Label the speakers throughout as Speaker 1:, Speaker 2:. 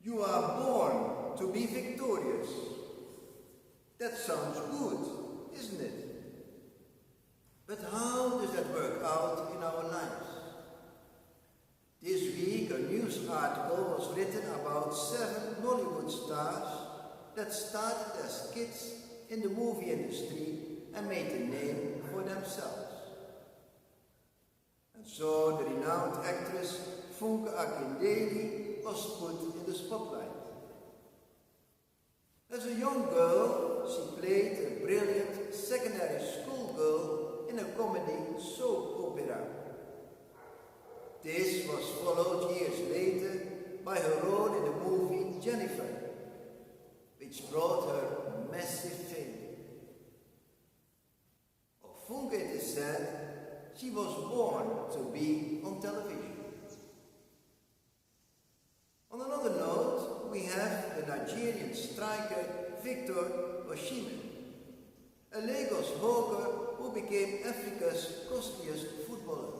Speaker 1: You are born to be victorious. That sounds good, isn't it? But how does that work out in our lives? This week a news article was written about 7 Hollywood stars that started as kids in the movie industry and made a name for themselves. And so the renowned actress Funke Akindele was put in the spotlight. As a young girl, she played a brilliant secondary school girl in a comedy soap opera. This was followed years later by her role in the movie Jennifer, which brought her massive fame. Of Funke it is said, she was born to be on television. On another note, we have the Nigerian striker Victor Osimhen, a Lagos hawker who became Africa's costliest footballer.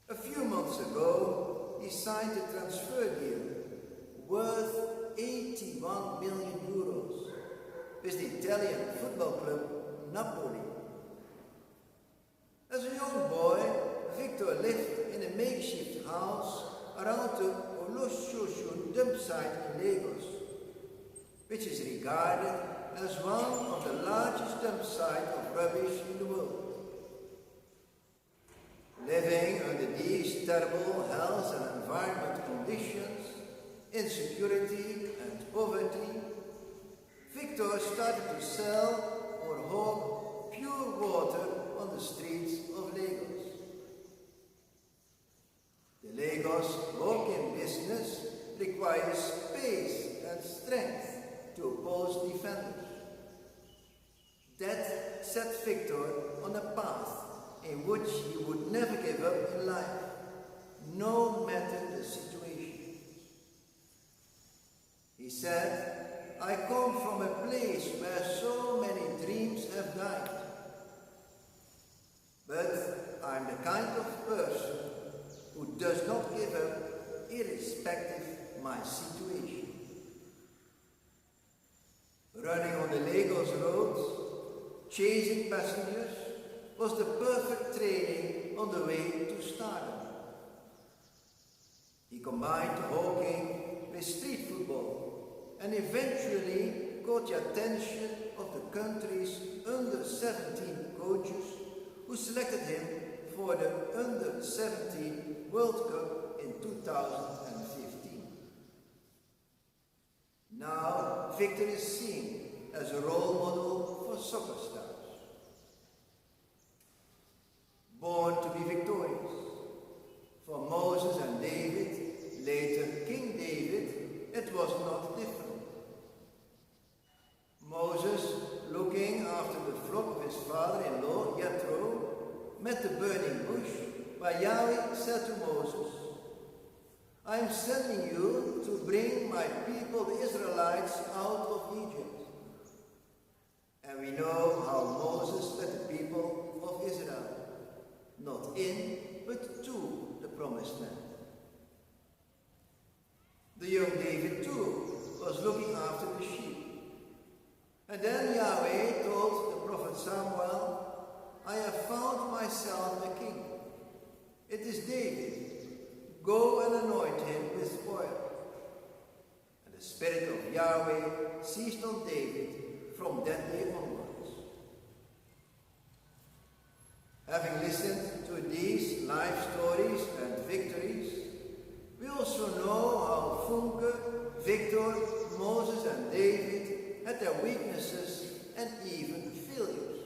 Speaker 1: A few months ago, he signed a transfer deal worth 81 million euros with the Italian football club Napoli. As a young boy, Victor lived in a makeshift house around the Oloshoshun dump site in Lagos, which is regarded as one of the largest dump sites of rubbish in the world. Living under these terrible health and environment conditions, insecurity and poverty, Victor started to sell or hawk pure water on the streets of Lagos. The Lagos hawking business requires space and strength to oppose defenders. That set Victor on a path in which he would never give up in life, no matter the situation. He said, "I come from a place where so many dreams have died. But I'm the kind of person who does not give up irrespective of my situation." Running on the Lagos roads, chasing passengers, was the perfect training on the way to stardom. He combined hawking with street football and eventually caught the attention of the country's under-17 coaches who selected him for the under-17 World Cup in 2015. Now, Victor is seen as a role model for soccer stars. Born to be victorious. For Moses and David, later King David, it was not different. Moses, looking after the flock of his father-in-law, Jethro, met the burning bush, where Yahweh said to Moses, "I am sending you to bring my people, the Israelites, out of Egypt." And we know how Moses led the people of Israel, not in, but to the promised land. The young David too was looking after the sheep. And then Yahweh told the prophet Samuel, "I have found myself a king. It is David. Go and anoint him with oil." And the Spirit of Yahweh ceased on David from that day onwards. Having listened to these life stories and victories, we also know how Funke, Victor, Moses and David had their weaknesses and even failures.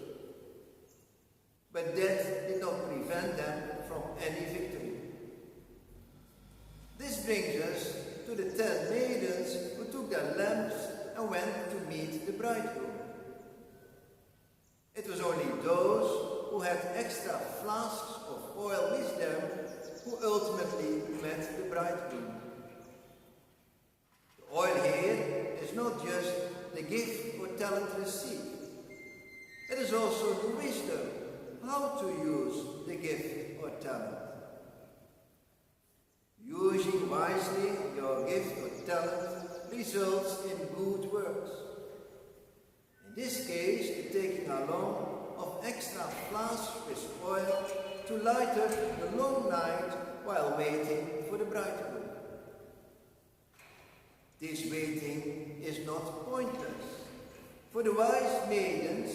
Speaker 1: But that did not prevent them from any victory. This brings us to the 10 maidens who took their lamps and went to meet the bridegroom. It was only those who had extra flasks of oil with them who ultimately met the bridegroom. The oil here is not just the gift or talent received. It is also the wisdom how to use the gift or talent. Using wisely your gift or along of extra flasks with oil to light up the long night while waiting for the bridegroom. This waiting is not pointless, for the wise maidens,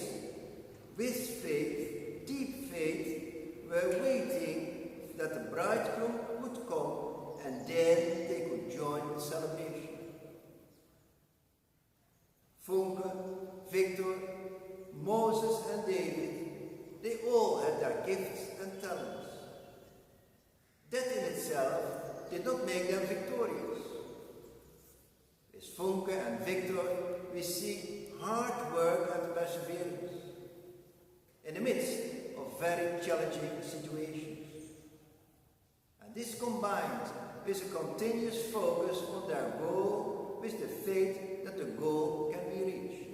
Speaker 1: with faith, deep faith, were waiting that the bridegroom would come, and then they could join the celebration. Funke, Victor, Moses and David, they all had their gifts and talents. That in itself did not make them victorious. With Funke and Victor, we see hard work and perseverance in the midst of very challenging situations. And this combined with a continuous focus on their goal, with the faith that the goal can be reached.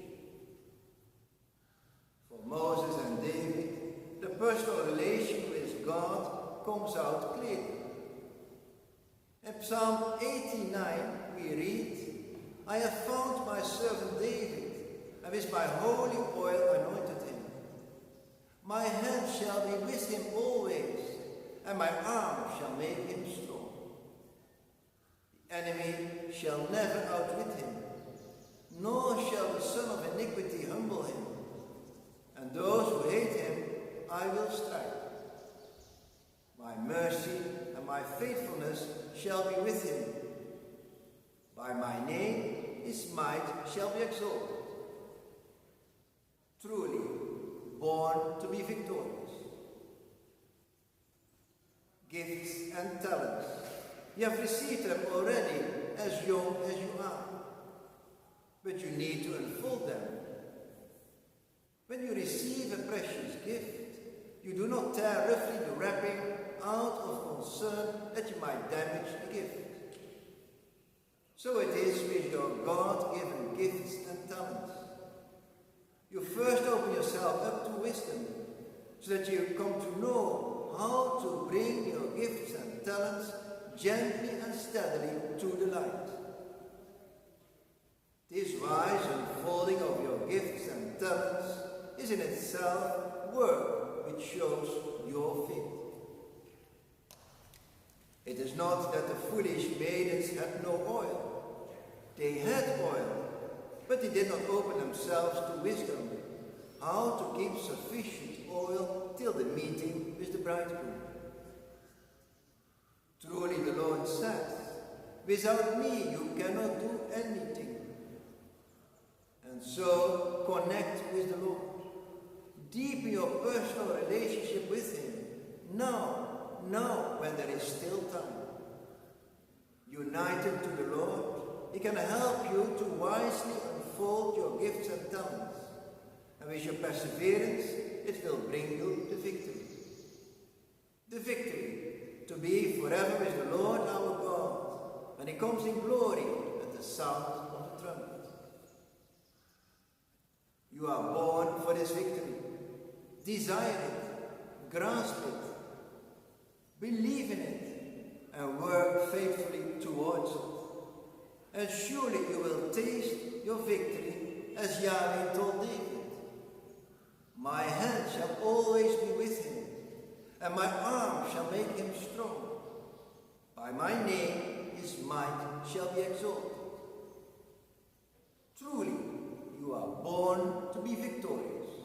Speaker 1: For Moses and David, the personal relation with God comes out clearly. In Psalm 89 we read, "I have found my servant David, and with my holy oil anointed him. My hand shall be with him always, and my arm shall make him strong. The enemy shall never outwit him, nor shall the son of iniquity humble him. And those who hate him I will strike. My mercy and my faithfulness shall be with him. By my name his might shall be exalted." Truly, born to be victorious. Gifts and talents. You have received them already as young as you are, but you need to unfold them. When you receive a precious gift, you do not tear roughly the wrapping out of concern that you might damage the gift. So it is with your God-given gifts and talents. You first open yourself up to wisdom, so that you come to know how to bring your gifts and talents gently and steadily to the light. This wise unfolding of your gifts and talents is in itself work which shows your faith. It is not that the foolish maidens had no oil. They had oil, but they did not open themselves to wisdom, how to keep sufficient oil till the meeting with the bridegroom. Truly the Lord says, "Without me you cannot do anything." And so connect with the Lord. Deepen your personal relationship with him now when there is still time. United to the Lord, he can help you to wisely unfold your gifts and talents. And with your perseverance, it will bring you the victory. The victory to be forever with the Lord our God, when he comes in glory at the sound of the trumpet. You are born for this victory. Desire it, grasp it, believe in it, and work faithfully towards it. And surely you will taste your victory, as Yahweh told David. "My hand shall always be with him, and my arm shall make him strong. By my name his might shall be exalted." Truly, you are born to be victorious.